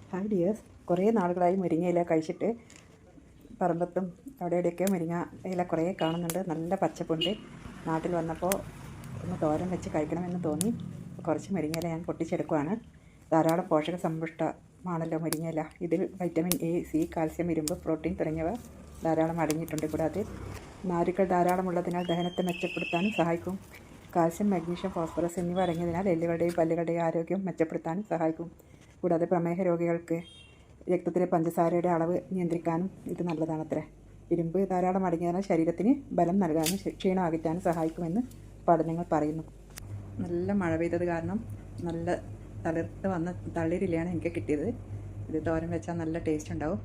Hi dears, കുറേ നാളുകളായി മുരിങ്ങയില കഴിച്ചിട്ട്. പറമ്പത്തും അവിടെ ഇവിടെയൊക്കെ മുരിങ്ങ ഇല കുറേ കാണുന്നുണ്ട്. നല്ല പച്ചപ്പുണ്ട്. നാട്ടിൽ വന്നപ്പോൾ ഒന്ന് തോരൻ വെച്ച് കഴിക്കണമെന്ന് തോന്നി. കുറച്ച് മുരിങ്ങയില ഞാൻ പൊട്ടിച്ചെടുക്കുകയാണ്. ധാരാളം പോഷക സമ്പുഷ്ടമാണല്ലോ മുരിങ്ങയില. ഇതിൽ വൈറ്റമിൻ എ, സി, കാൽസ്യം, ഇരുമ്പ്, പ്രോട്ടീൻ തുടങ്ങിയവ ധാരാളം അടങ്ങിയിട്ടുണ്ട്. കൂടാതെ നാരുകൾ ധാരാളമുള്ളതിനാൽ ദഹനത്തെ മെച്ചപ്പെടുത്താനും സഹായിക്കും. കാൽസ്യം, മഗ്നീഷ്യം, ഫോസ്ഫറസ് എന്നിവ അടങ്ങിയതിനാൽ എല്ലുകളുടെയും പല്ലുകളുടെയും ആരോഗ്യം മെച്ചപ്പെടുത്താനും സഹായിക്കും. കൂടാതെ പ്രമേഹ രോഗികൾക്ക് രക്തത്തിലെ പഞ്ചസാരയുടെ അളവ് നിയന്ത്രിക്കാനും ഇത് നല്ലതാണത്രേ. ഇരുമ്പ് ധാരാളം അടങ്ങിയതിനാൽ ശരീരത്തിന് ബലം നൽകാനും ക്ഷീണം അകറ്റാനും സഹായിക്കുമെന്ന് പഠനങ്ങൾ പറയുന്നു. നല്ല മഴ പെയ്തത് കാരണം നല്ല തളിർത്ത് വന്ന തളിരിലയാണ് എനിക്ക് കിട്ടിയത്. ഇത് തോരൻ വെച്ചാൽ നല്ല ടേസ്റ്റ് ഉണ്ടാവും.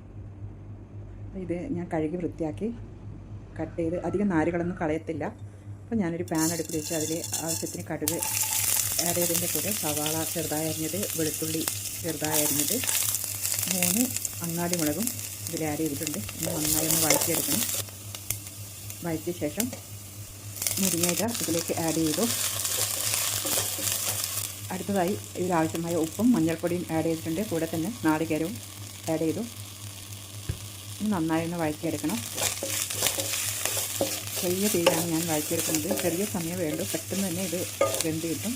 ഇത് ഞാൻ കഴുകി വൃത്തിയാക്കി കട്ട് ചെയ്ത് അധികം നാരുകളൊന്നും കളയത്തില്ല. അപ്പോൾ ഞാനൊരു പാൻ അടുപ്പിൽ വെച്ച് അതിൽ ആവശ്യത്തിന് കടുക് ആഡ് ചെയ്തതിൻ്റെ കൂടെ സവാള ചെറുതായി അരിഞ്ഞത്, വെളുത്തുള്ളി ചെറുതായി അരിഞ്ഞത്, 3 അങ്ങാടി മുളകും ഇതിൽ ആഡ് ചെയ്തിട്ടുണ്ട്. ഇനി നന്നായി ഒന്ന് വഴറ്റിയെടുക്കണം. വഴറ്റിയ ശേഷം മുരിങ്ങയില ഇതിലേക്ക് ആഡ് ചെയ്തു. അടുത്തതായി ഇതിലാവശ്യമായ ഉപ്പും മഞ്ഞൾപ്പൊടിയും ആഡ് ചെയ്തിട്ടുണ്ട്. കൂടെ തന്നെ നാളികേരവും ആഡ് ചെയ്തു. നന്നായി ഒന്ന് വഴറ്റിയെടുക്കണം. ചെറിയ തീയിലാണ് ഞാൻ വഴറ്റിയെടുക്കുന്നത്. ചെറിയ സമയം വേണ്ടു, പെട്ടെന്ന് തന്നെ ഇത് വെന്ത് കിട്ടും.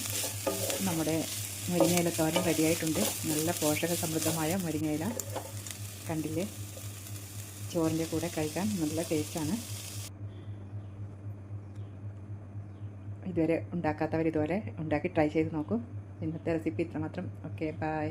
നമ്മുടെ മുരിങ്ങയില തോരൻ റെഡിയായിട്ടുണ്ട്. നല്ല പോഷക സമൃദ്ധമായ മുരിങ്ങയില കണ്ടില്ലേ, ചോറിൻ്റെ കൂടെ കഴിക്കാൻ നല്ല ടേസ്റ്റാണ്. ഇതുവരെ ഉണ്ടാക്കാത്തവർ ഇതുപോലെ ഉണ്ടാക്കി ട്രൈ ചെയ്ത് നോക്കൂ. ഇന്നത്തെ റെസിപ്പി ഇത്രമാത്രം. Okay, by.